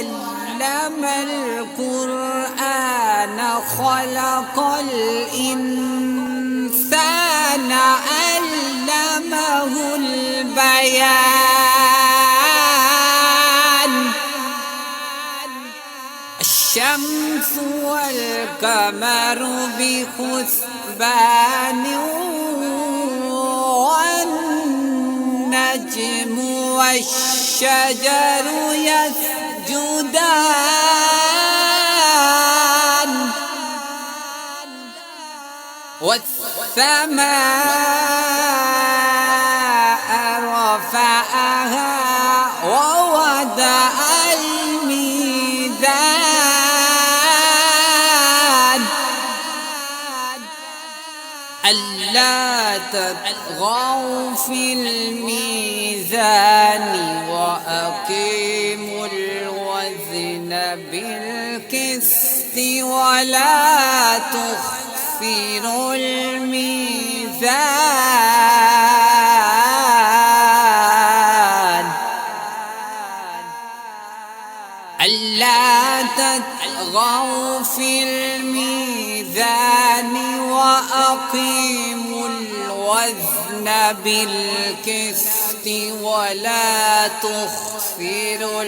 علم القرآن خلق الإنسان علمه البيان الشمس والقمر بحسبان والنجم والشجر يسجدان والسماء رفعها ووضع الميزان ألا تطغوا في الميزان وأقيموا الوزن بالقسط ولا تخسروا الميزان ألا تطغوا في الميزان وأقيموا الوزن بالقسط ولا تخسروا